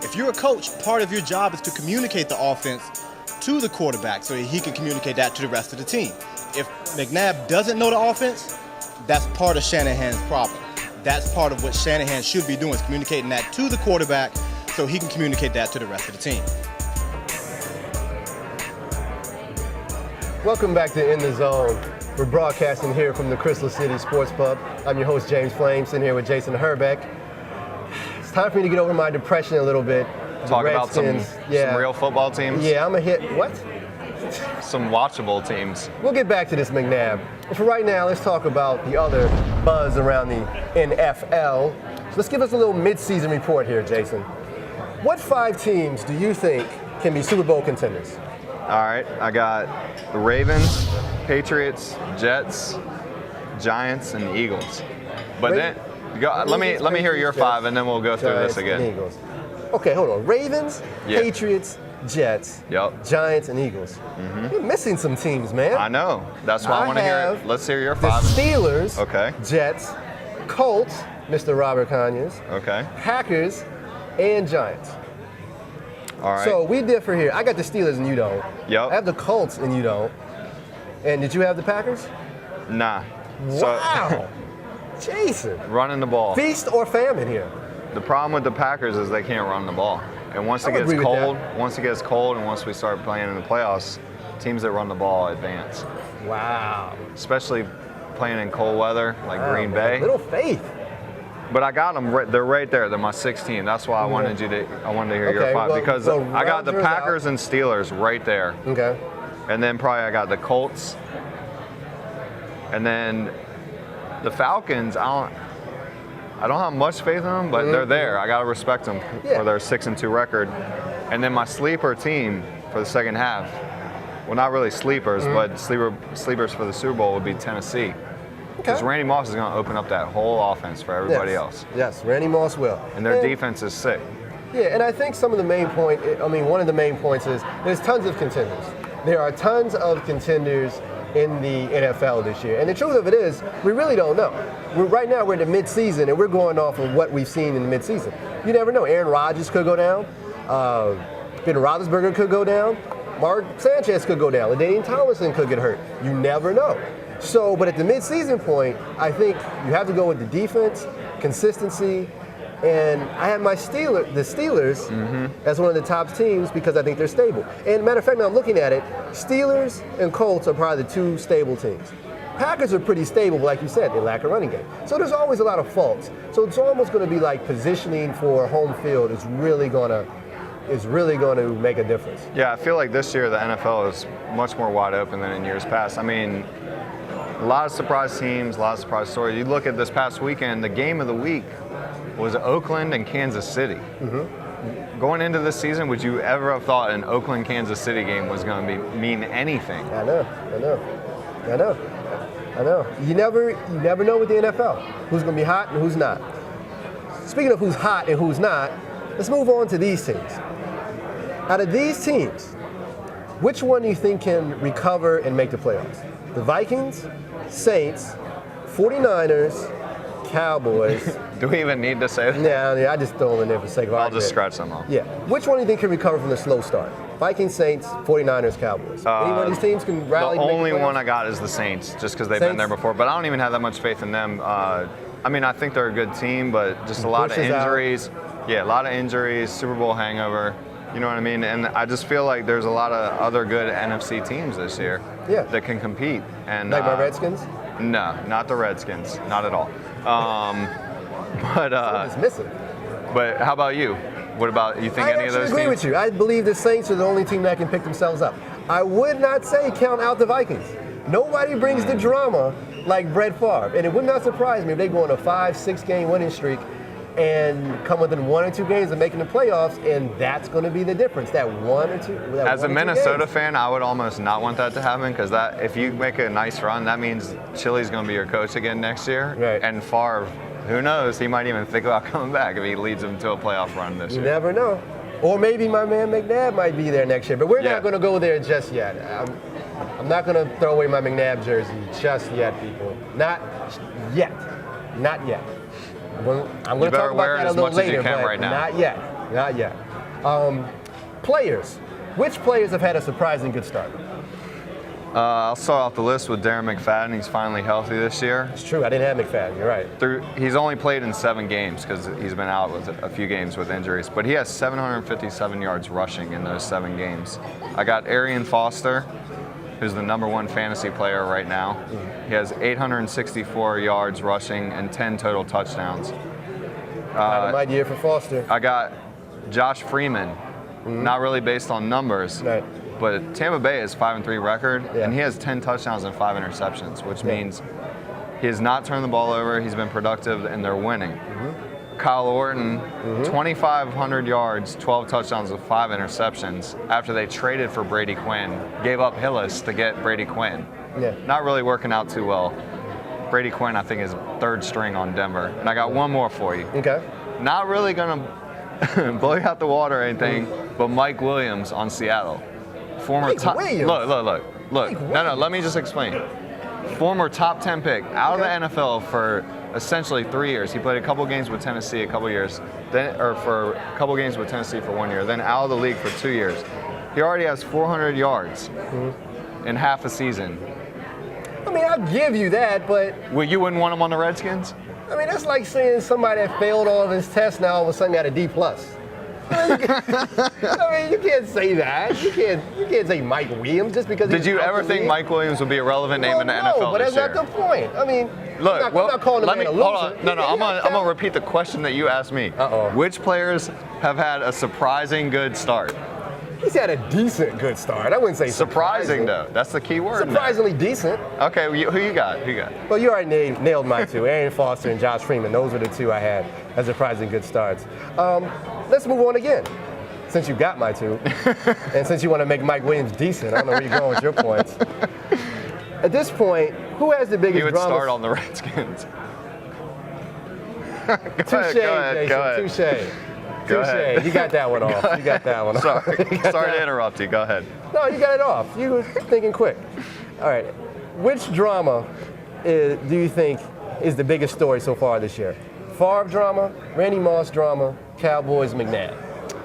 If you're a coach, part of your job is to communicate the offense to the quarterback so that he can communicate that to the rest of the team. If McNabb doesn't know the offense, that's part of Shanahan's problem. That's part of what Shanahan should be doing, is communicating that to the quarterback so he can communicate that to the rest of the team. Welcome back to In the Zone. We're broadcasting here from the Crystal City Sports Pub. I'm your host, James Flamez, sitting here with Jason Herbek. It's time for me to get over my depression a little bit. Talk about some real football teams? Yeah, I'm going to hit, what? Some watchable teams. We'll get back to this McNabb. But for right now, let's talk about the other buzz around the NFL. So let's give us a little mid-season report here, Jason. What 5 teams do you think can be Super Bowl contenders? All right, I got the Ravens, Patriots, Jets, Giants, and Eagles. But then, let me hear your 5, and then we'll go through this again. Eagles. Okay, hold on. Ravens, Patriots, Jets, Giants, and Eagles. You're missing some teams, man. I know. That's why I want to hear it. Let's hear your 5. The Steelers, Jets, Colts, Mr. Robert Conyers, Packers, and Giants. All right. So we differ here. I got the Steelers and you don't. Yep. I have the Colts and you don't. And did you have the Packers? Nah. Wow. Jason. Running the ball. Feast or famine here? The problem with the Packers is they can't run the ball. And once it gets cold, and once we start playing in the playoffs, teams that run the ball advance. Wow. Especially playing in cold weather like Green Bay. Little faith. But I got them. They're right there. They're my 16. That's why I wanted to hear your 5 because I got the Packers and Steelers right there. Okay. And then probably I got the Colts. And then the Falcons. I don't have much faith in them, but they're there. I gotta respect them for their 6-2 record. And then my sleeper team for the second half. Well, not really sleepers, but sleepers for the Super Bowl would be Tennessee. Because Randy Moss is going to open up that whole offense for everybody else. Yes, Randy Moss will. And their defense is sick. Yeah, and I think one of the main points is there's tons of contenders. There are tons of contenders in the NFL this year. And the truth of it is, we really don't know. Right now, we're in the mid-season, and we're going off of what we've seen in the mid-season. You never know. Aaron Rodgers could go down. Ben Roethlisberger could go down. Mark Sanchez could go down. LaDainian Tomlinson could get hurt. You never know. So, but at the mid-season point, I think you have to go with the defense, consistency, and I have the Steelers as one of the top teams because I think they're stable. And matter of fact, now I'm looking at it, Steelers and Colts are probably the 2 stable teams. Packers are pretty stable, but like you said, they lack a running game. So there's always a lot of faults. So it's almost going to be like positioning for home field is really going to make a difference. Yeah, I feel like this year the NFL is much more wide open than in years past. I mean, a lot of surprise teams, a lot of surprise stories. You look at this past weekend, the game of the week was Oakland and Kansas City. Going into this season, would you ever have thought an Oakland-Kansas City game was going to mean anything? I know. You never know with the NFL who's going to be hot and who's not. Speaking of who's hot and who's not, let's move on to these teams. Out of these teams, which one do you think can recover and make the playoffs? The Vikings, Saints, 49ers, Cowboys. Do we even need to say that? Yeah, I just throw them in there for the sake of argument. I'll just scratch them off. Yeah. Which one do you think can recover from the slow start? Vikings, Saints, 49ers, Cowboys. Any one of these teams can rally? The only one I got is the Saints, just because they've been there before. But I don't even have that much faith in them. I mean, I think they're a good team, but just a lot of injuries. Yeah, a lot of injuries, Super Bowl hangover. You know what I mean? And I just feel like there's a lot of other good NFC teams this year that can compete. And like my Redskins? No, not the Redskins. Not at all. It's missing. But how about you? What about, you think any of those teams? I agree with you. I believe the Saints are the only team that can pick themselves up. I would not say count out the Vikings. Nobody brings the drama like Brett Favre. And it would not surprise me if they go on a 5-6 game winning streak and come within 1 or 2 games of making the playoffs, and that's going to be the difference. That 1 or 2. As a Minnesota fan, I would almost not want that to happen because that if you make a nice run, that means Chili's going to be your coach again next year. Right. And Favre, who knows? He might even think about coming back if he leads them to a playoff run this year. You never know. Or maybe my man McNabb might be there next year. But we're not going to go there just yet. I'm not going to throw away my McNabb jersey just yet, people. Not yet. Not yet. I'm going to talk about that a little later, but not yet. Not yet. Players. Which players have had a surprising good start? I'll start off the list with Darren McFadden. He's finally healthy this year. It's true. I didn't have McFadden. You're right. He's only played in 7 games because he's been out with a few games with injuries. But he has 757 yards rushing in those 7 games. I got Arian Foster, who's the #1 fantasy player right now. He has 864 yards rushing and 10 total touchdowns. My year for Foster. I got Josh Freeman, not really based on numbers. Right. But Tampa Bay has 5-3 record, Yeah. and he has 10 touchdowns and 5 interceptions, which means he has not turned the ball over. He's been productive, and they're winning. Kyle Orton, 2,500 yards, 12 touchdowns with 5 interceptions after they traded for Brady Quinn, gave up Hillis to get Brady Quinn. Yeah. Not really working out too well. Brady Quinn, I think, is 3rd string on Denver. And I got one more for you. Okay. Not really going to blow you out the water or anything, but Mike Williams on Seattle. Former Mike top. Williams? Look. Mike No, let me just explain. Former top 10 pick out of the NFL for essentially 3 years. He played a couple games with Tennessee a couple years, for a couple games with Tennessee for 1 year, then out of the league for 2 years. He already has 400 yards in half a season. I mean, I'll give you that, but Well, you wouldn't want him on the Redskins? I mean, that's like saying somebody that failed all of his tests now all of a sudden got a D+. I mean, you can't say that. You can't say Mike Williams just because. Did you ever think Mike Williams would be a relevant name in the NFL No, but this that's year? not the point. I mean, Look, I'm not calling the man a loser. hold on. No, I'm gonna repeat the question that you asked me. Uh-oh. Which players have had a surprising good start? He's had a decent good start. I wouldn't say Surprising though. That's the key word. Surprisingly decent. Okay, who you got? Well, you already nailed my two. Arian Foster and Josh Freeman. Those were the two I had as surprising good starts. Let's move on again. Since you got my two, and since you want to make Mike Williams decent, I don't know where you're going with your points. At this point, who has the biggest You would drama? start on the Redskins. Touche, Jason. Touche. Go ahead. You got that one off. You got that one off. Sorry to interrupt you. Go ahead. No, you got it off. You were thinking quick. All right. Which drama do you think is the biggest story so far this year? Favre drama, Randy Moss drama, Cowboys, McNabb.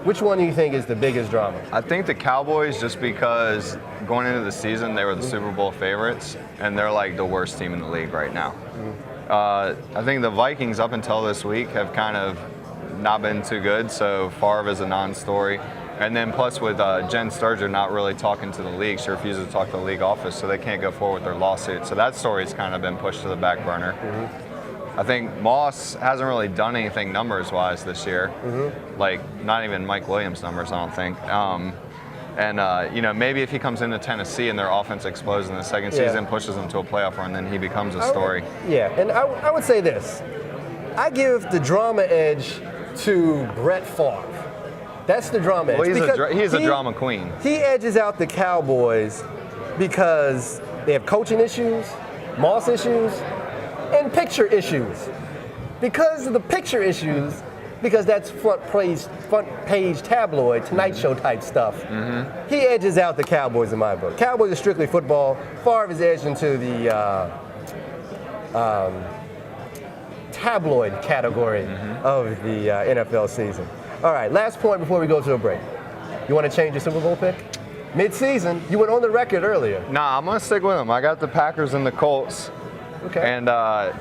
Which one do you think is the biggest drama? I think the Cowboys, just because going into the season they were the Super Bowl favorites, and they're like the worst team in the league right now. I think the Vikings, up until this week, have kind of not been too good, so Favre is a non-story. And then plus with Jen Sturger not really talking to the league, she refuses to talk to the league office, so they can't go forward with their lawsuit. So that story's kind of been pushed to the back burner. I think Moss hasn't really done anything numbers-wise this year, like not even Mike Williams numbers, I don't think. Maybe if he comes into Tennessee and their offense explodes in the second season, pushes them to a playoff run, then he becomes a story. And I would say this. I give the drama edge to Brett Favre. That's the drama edge. Well, he's a drama queen. He edges out the Cowboys because they have coaching issues, Moss issues, and picture issues. Because of the picture issues, because that's front page tabloid, Tonight Show type stuff, he edges out the Cowboys in my book. Cowboys are strictly football. Favre is edged into the tabloid category of the NFL season. All right, last point before we go to a break. You want to change your Super Bowl pick? Mid-season, you went on the record earlier. Nah, I'm going to stick with them. I got the Packers and the Colts. Okay. And the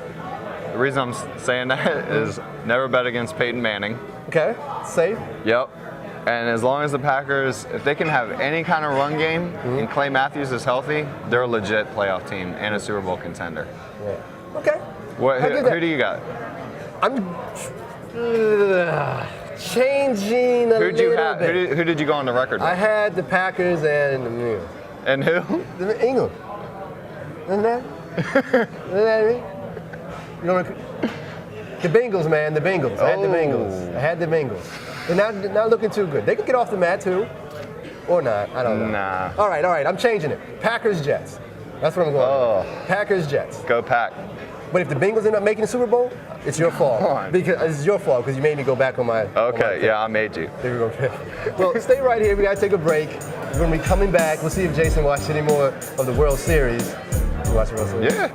reason I'm saying that is never bet against Peyton Manning. Okay, safe. Yep. And as long as the Packers, if they can have any kind of run game and Clay Matthews is healthy, they're a legit playoff team and a Super Bowl contender. Yeah. Okay. Who do you got? I'm changing a little bit. Who did you go on the record with? I had the Packers and the New. And who? The England. Isn't that? Isn't that me? You know, the Bengals, man, the Bengals. I had the Bengals. They're not looking too good. They could get off the mat too, or not. I don't know. Nah. All right. I'm changing it. Packers, Jets. That's what I'm going with. Packers, Jets. Go Pack. But if the Bengals end up making the Super Bowl, it's your fault. Because it's your fault because you made me go back on my. Okay, yeah, I made you. There we go. Well, stay right here. We gotta take a break. We're gonna be coming back. We'll see if Jason watched any more of the World Series. You watch the World Series? Yeah.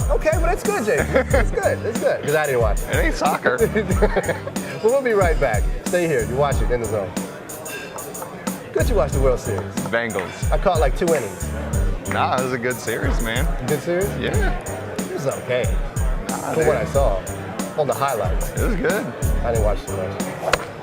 Okay, well that's good, Jason. That's good. Because I didn't watch it. It ain't soccer. Well, we'll be right back. Stay here. You watch it in the zone. Good you watch the World Series. Bengals. I caught like 2 innings. Nah, it was a good series, man. Good series? Yeah. It was okay. Nah, For what I saw. On the highlights. It was good. I didn't watch too much.